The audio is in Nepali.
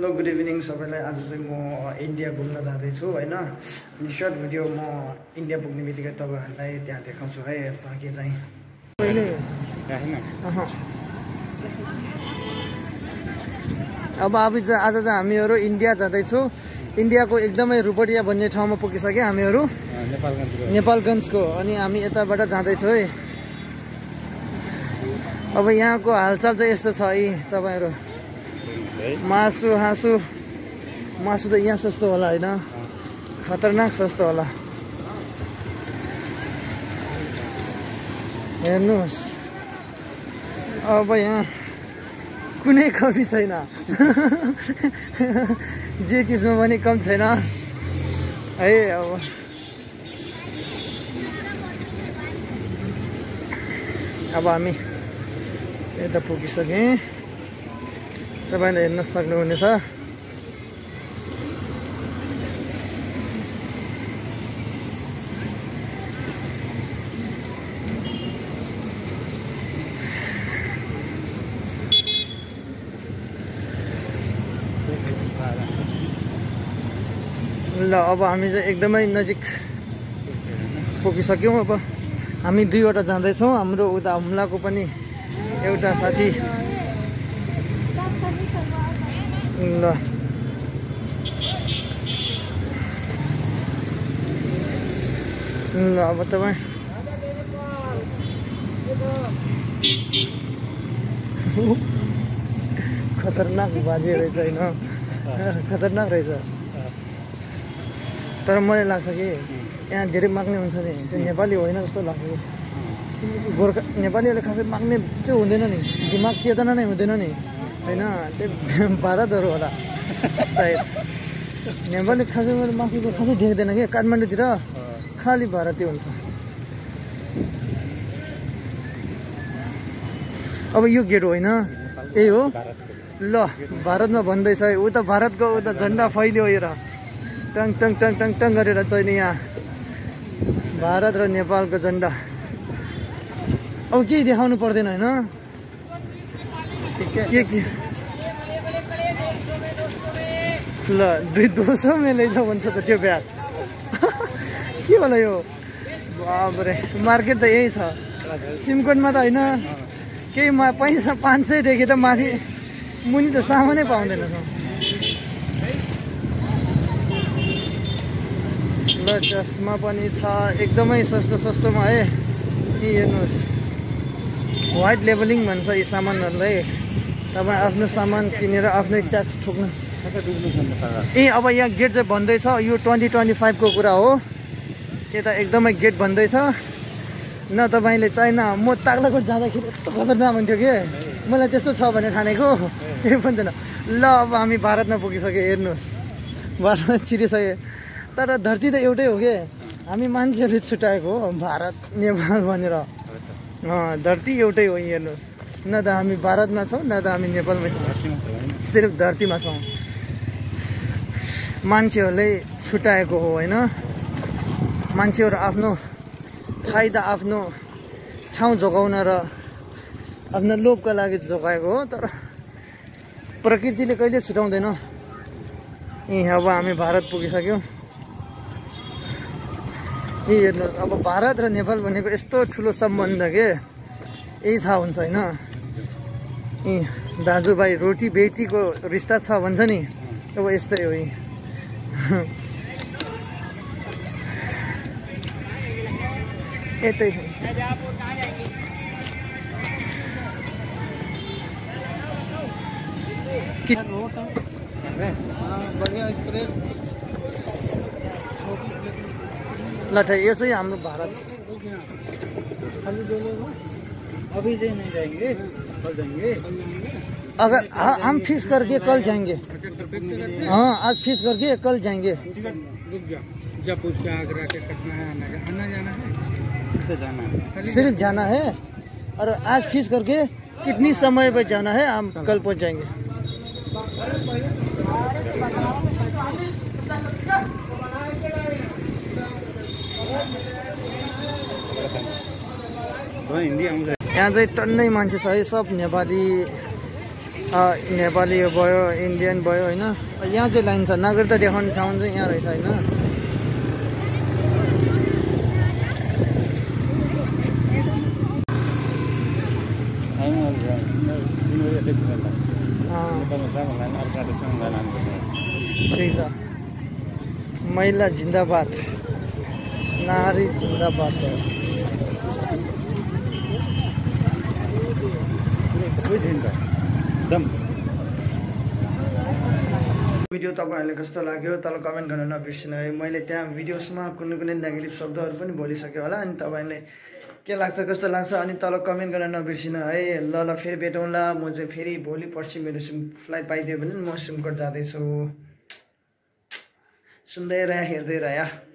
हेलो गुड इभिनिङ सबैलाई। आज चाहिँ म इन्डिया घुम्न जाँदैछु होइन। अनि सर्ट भिडियो म इन्डिया पुग्ने बित्तिकै तपाईँहरूलाई त्यहाँ देखाउँछु है। बाँकी चाहिँ अब आज चाहिँ हामीहरू इन्डिया जाँदैछु। इन्डियाको एकदमै रुपडिया भन्ने ठाउँमा पुगिसक्यो हामीहरू, नेपालगञ्जको। अनि हामी यताबाट जाँदैछौँ है। अब यहाँको हालचाल चाहिँ यस्तो छ है तपाईँहरू। मासु त यहाँ सस्तो होला होइन, खतरनाक सस्तो होला। हेर्नुहोस् अब यहाँ कुनै कमी छैन जे चिजमा पनि कम छैन है। अब हामी यता पुगिसकेँ, तपाईँले हेर्न सक्नुहुनेछ। ल अब हामी चाहिँ एकदमै नजिक पुगिसक्यौँ। अब हामी दुईवटा जाँदैछौँ। हाम्रो उता हुम्लाको पनि एउटा साथी। ल ल अब तपाईँ खतरनाक बाजे रहेछ होइन, खतरनाक रहेछ। तर मलाई लाग्छ कि यहाँ धेरै माग्ने हुन्छ नि, त्यो नेपाली होइन जस्तो लाग्छ कि। गोर्खा नेपालीहरूले खासै माग्ने चाहिँ हुँदैन नि, दिमाग चेतना नै हुँदैन नि होइन। त्यो भारतहरू होला सायद। नेपाली खासै मैले माग्नेको खासै देख्दैन कि। काठमाडौँतिर खालि भारतीय हुन्छ। अब यो गेट होइन, यही हो। ल भारतमा भन्दैछ है, उता भारतको उता झन्डा फैल्यो हेर, tongue tongue tongue tongue tongue गरेर चाहिँ नि यहाँ भारत र नेपालको झन्डा। अब केही देखाउनु पर्दैन होइन। के ल 200 में लैछ भन्छ त त्यो ब्याग के होला यो? बाबरे, मार्केट त यही छ। सिमकोटमा त होइन, केही पैसा 500 देखि त माथि मुनि त सामानै पाउँदैन। ल चस्मा पनि छ एकदमै सस्तोमा है। यी हेर्नुहोस्, व्हाइट लेबलिङ भन्छ यी सामानहरूलाई। तपाईँ आफ्नो सामान किनेर आफ्नै ट्याक्स ठोक्नु। ए अब यहाँ गेट चाहिँ भन्दैछ, यो 2025 को कुरा हो। यता एकदमै गेट भन्दैछ न। तपाईँले चाइना, म ताग्लाकोट जाँदाखेरि यस्तो खतरनाक हुन्थ्यो कि मलाई त्यस्तो छ भने ठानेको केही पनि छैन। ल अब हामी भारतमा पुगिसक्यो। हेर्नुहोस् भारतमा छिरिसक्यो। तर धरती त एउटै हो कि, हामी मान्छेहरूले छुट्याएको हो भारत नेपाल भनेर। धरती एउटै हो। हेर्नुहोस्, न त हामी भारतमा छौँ न त हामी नेपालमा छौँ, सिर्फ धरतीमा छौँ। मान्छेहरूले छुट्याएको हो होइन। मान्छेहरू आफ्नो फाइदा, आफ्नो ठाउँ जोगाउन र आफ्नो लोभका लागि जोगाएको हो। तर प्रकृतिले कहिले छुटाउँदैन। अब हामी भारत पुगिसक्यौँ। हेर्नुहोस्, अब भारत र नेपाल भनेको यस्तो ठुलो सम्बन्ध के यही थाहा हुन्छ होइन। दाजुभाइ रोटी बेटीको रिस्ता छ भन्छ नि, अब यस्तै हो। यतै ल ठिक, यो चाहिँ हाम्रो भारत। अभी से नहीं जाएंगे, कल जाएंगे। अगर हम फिक्स करके कल जाएंगे। हाँ आज फिक्स करके कल जाएंगे। रुक जा, जब पूछ के आगरा के कटना है, आना जाना है, जाना है, सिर्फ जाना है। और आज फिक्स करके कितनी समय पर जाना है, हम कल पहुंच जाएंगे। यहाँ चाहिँ टन्नै मान्छे छ है, सब नेपाली नेपाली भयो, इन्डियन भयो होइन। यहाँ चाहिँ लाइन छ, नागरिकता देखाउने ठाउँ चाहिँ यहाँ रहेछ होइन। ठिक छ। महिला जिन्दाबाद, नारी जिन्दाबाद। भिडियो तपाईँहरूले कस्तो लाग्यो तल कमेन्ट गर्न नबिर्सिनु है। मैले त्यहाँ भिडियोसमा कुनै कुनै नेगेटिभ शब्दहरू पनि बोलिसकेँ होला, अनि तपाईँले के लाग्छ कस्तो लाग्छ अनि तल कमेन्ट गर्न नबिर्सिनु है। ल ल फेरि भेटौँला। म चाहिँ फेरि भोलि पर्सि मेरो फ्लाइट पाइदियो भने म सिमकोट जाँदैछु। सुन्दै रह, हेर्दै रह।